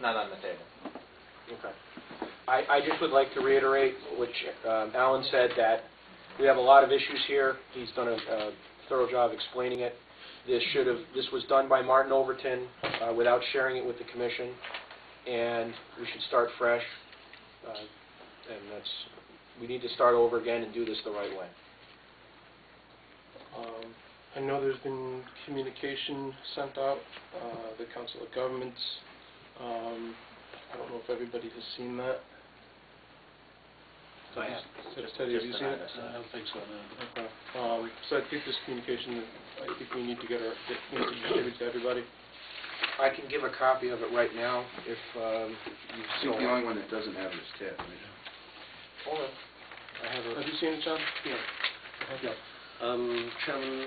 not on the table. Okay. I just would like to reiterate what Alan said, that we have a lot of issues here. He's done a thorough job explaining it. This was done by Martin Overton without sharing it with the commission, and we should start fresh. We need to start over again and do this the right way. I know there's been communication sent out, the Council of Governments. I don't know if everybody has seen that. I have. Teddy, have you seen it? I don't think so, no. Okay. So I think this communication, I think we need to distribute to everybody. I can give a copy of it right now if I think the only one that doesn't have it is Ted. Hold on. I have it. Have you seen it, John? Yeah. Yeah. Chairman,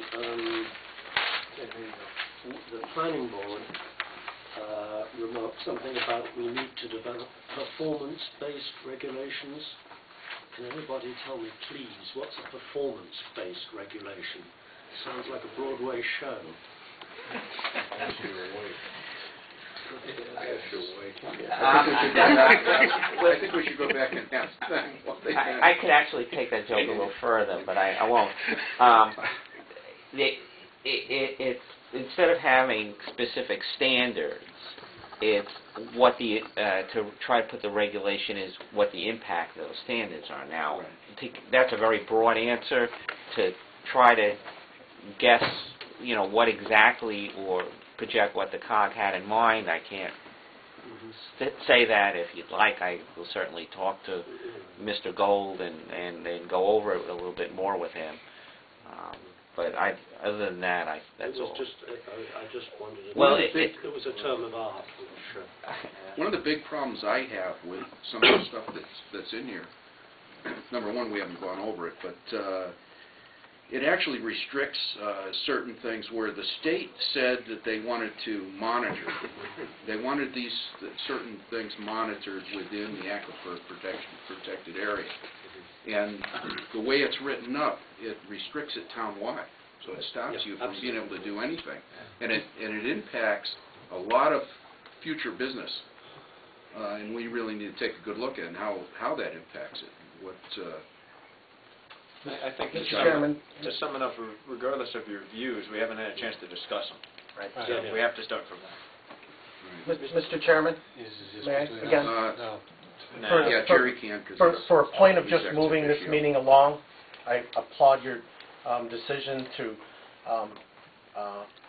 the planning board remarked something about we need to develop performance-based regulations. Can anybody tell me, please, what's a performance-based regulation? Sounds like a Broadway show. I think we should go back and ask them what they think. I could actually take that joke a little further, but I won't. It's instead of having specific standards, it's what the to try to put the regulation is what the impact of those standards are. Now, that's a very broad answer to try to guess, what exactly or project what the COG had in mind. I can't say that. If you'd like, I will certainly talk to Mr. Gold and go over it a little bit more with him. But other than that, that's all. I just wondered. Well, it was a term of art. Sure. One of the big problems I have with some of the stuff that's in here, number one, we haven't gone over it, but it actually restricts certain things where the state said that they wanted to monitor. They wanted these certain things monitored within the aquifer protected area. And the way it's written up, it restricts it town-wide. So it stops you from being able to do anything. And it impacts a lot of future business. And we really need to take a good look at how that impacts it. I think, Mr. Chairman, to sum it up, regardless of your views, we haven't had a chance to discuss them. Right. So we have to start from that. Mr. Chairman, may I again? No. Yeah, Jerry can. For a point of just moving this meeting along, I applaud your decision to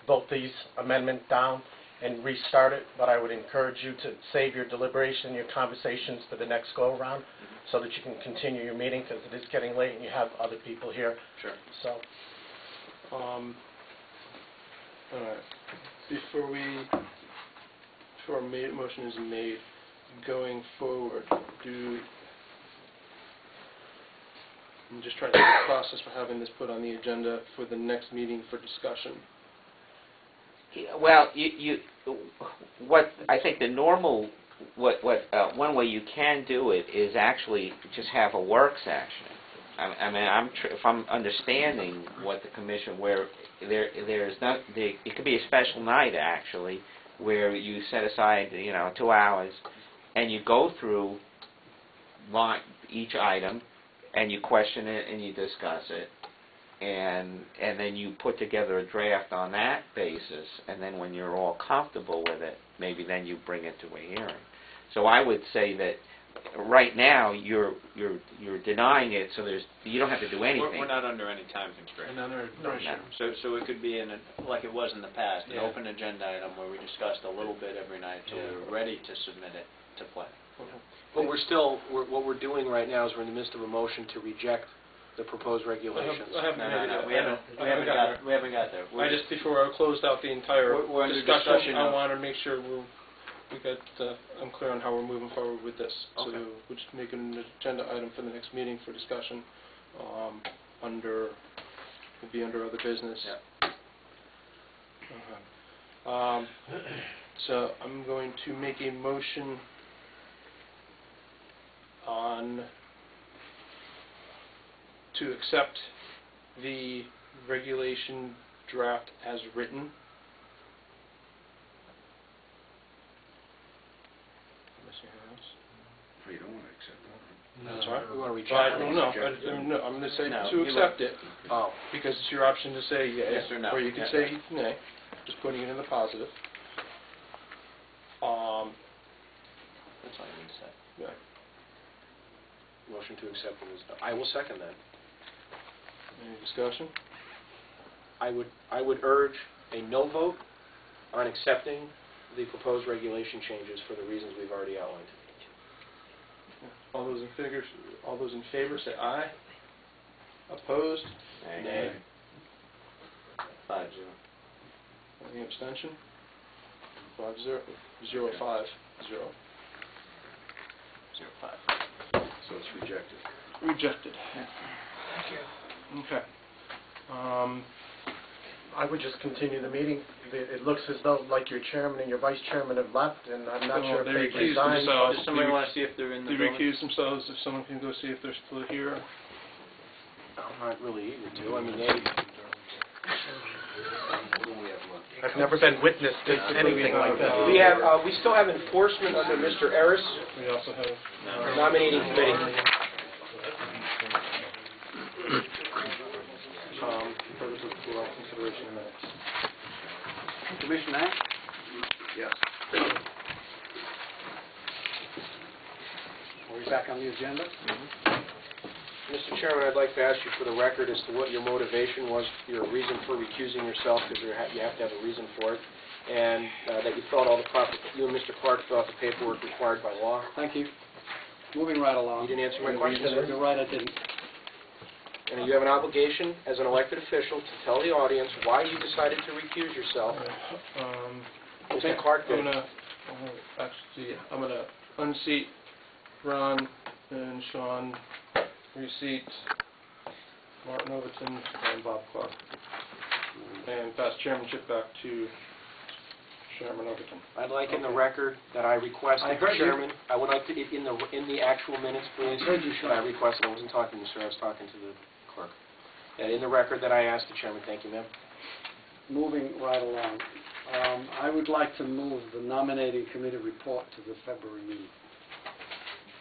vote these amendments down and restart it, but I would encourage you to save your deliberation, your conversations for the next go-around, so that you can continue your meeting, because it is getting late and you have other people here. Sure. So, All right. Before a motion is made, going forward, I'm just trying to get the process for having this put on the agenda for the next meeting for discussion. Well, what I think the normal, one way you can do it is actually just have a work session. I mean, if I'm understanding what the commission, where it could be a special night actually, where you set aside 2 hours, and you go through each item, and you question it and you discuss it. And then you put together a draft on that basis, and then when you're all comfortable with it, maybe then you bring it to a hearing. So I would say that right now you're denying it, so you don't have to do anything. We're not under any time constraint. So it could be like it was in the past, an open agenda item where we discussed a little bit every night till we're ready to submit it to play. But what we're doing right now is we're in the midst of a motion to reject the proposed regulations. We haven't got there. Before I closed out the entire we're discussion, I want to make sure I'm clear on how we're moving forward with this. Okay. So we'll just make an agenda item for the next meeting for discussion. Will be under other business. Yeah. Okay. So I'm going to make a motion to accept the regulation draft as written. Oh, you don't want to accept that? No. That's right. We want to recheck. I don't know. No, I'm going to say No, to you accept it, Oh, because it's your option to say yes, Yes or no. you can Yeah. say nay, just putting it in the positive. That's all you need to say. Yeah. motion to accept was, I will second that. Any discussion? I would urge a no vote on accepting the proposed regulation changes for the reasons we've already outlined. All those in favor say aye. Opposed? Nay. 5-0. Any abstention? 5-0, 0-5-0. 0-5. So it's rejected. Rejected. Okay. I would just continue the meeting. It looks as though, like, your chairman and your vice chairman have left, and I'm not sure if They they've recused resigned. themselves. Does somebody want to see if they're in the They building? recuse themselves, if someone can go see if they're still here. I'm not really eager to. I mean, they, I've never been witness to anything like that. we still have enforcement under Mr. Eris, We also have nominating committee. Purpose of the consideration of minutes. Commissioner Knapp? Yes. Are we back on the agenda? Mr. Chairman, I'd like to ask you for the record as to what your motivation was, your reason for recusing yourself, because you have to have a reason for it, and that you thought all the proper, you and Mr. Clark thought the paperwork required by law. Thank you. Moving right along. You didn't answer my question, sir. You're right, I didn't. And you have an obligation as an elected official to tell the audience why you decided to recuse yourself. Mr. Clark did. I'm gonna unseat Ron and Sean, reseat Martin Overton and Bob Clark, and pass chairmanship back to Chairman Overton. I'd like in the record that I requested I the heard you. chairman, I would like to, in the actual minutes, please, heard you, that I requested, I wasn't talking to you, sir, I was talking to the clerk. That in the record that I asked the chairman, thank you, ma'am. Moving right along. I would like to move the nominating committee report to the February meeting.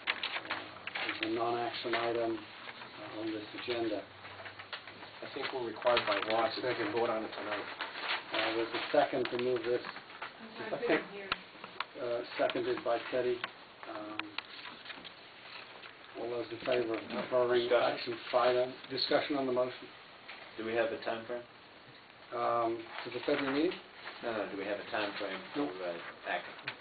As a non-action item on this agenda. I think we're required by law to vote on it tonight. There's a second to move this. Okay. Seconded by Teddy. All those in favor of referring action item, discussion on the motion Do we have a time frame? to the February meeting? No, do we have a time frame for action?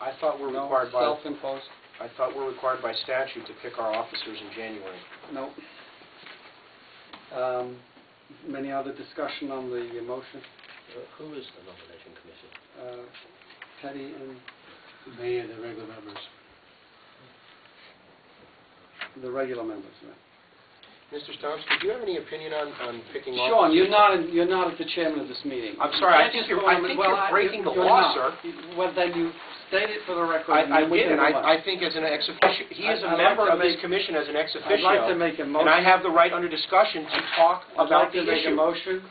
I thought we're No, required by, self-imposed. I thought we're required by statute to pick our officers in January. No. Any other discussion on the motion? Who is the nomination committee? Teddy and They and the regular members. the regular members, right? Mr. Stomsky, do you have any opinion on picking Sean, officers? you're not the chairman of this meeting. I'm sorry, I You think can't you're, just I go on- think well, you're breaking the you're law, not. sir. Well, then you state it for the record. I we did, can and move on. I think as an ex officio, he is a I'd like member to of this make- commission as an ex I'd like to officio, make a and I motion. have the right under discussion to talk I'd about like to the make a issue. motion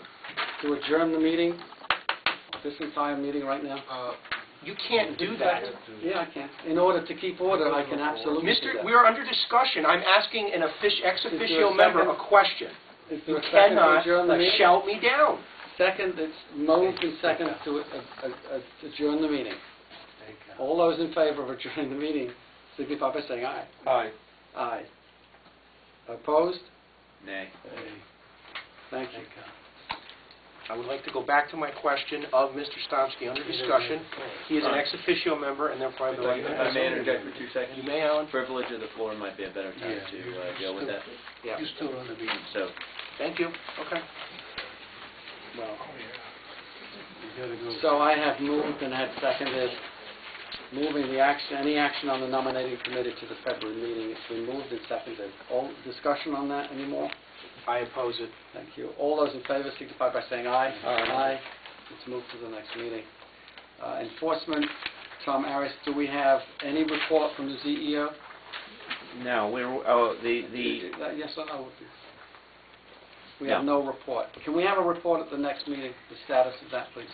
to adjourn the meeting, this entire meeting right now. You can't do that. Yeah, I can. In order to keep order, I can absolutely do that. We are under discussion. I'm asking an ex Is there officio a member second? a question. Is there You a second to cannot adjourn the meeting? shout me down. Second, it's moved and second to adjourn the meeting. All those in favor of adjourning the meeting, signify by saying aye. Aye. Aye. Opposed? Nay. Thank you. I would like to go back to my question of Mr. Stomsky under discussion. He is an ex officio member, and therefore I have the right If to I may ask. interject for 2 seconds? You may, Alan. Privilege of the floor might be a better time to deal with that. Yeah. You still run the meeting. So, Thank you. Okay. Well, You gotta go. so I have moved and had seconded, moving the action, any action on the nominating committee to the February meeting. It's been moved and seconded. All discussion on that anymore? I oppose it. Thank you. All those in favor signify by saying aye. Aye. Let's move to the next meeting. Enforcement, Tom Aris, do we have any report from the CEO? No, Yes or no? We have no report. Can we have a report at the next meeting, the status of that, please?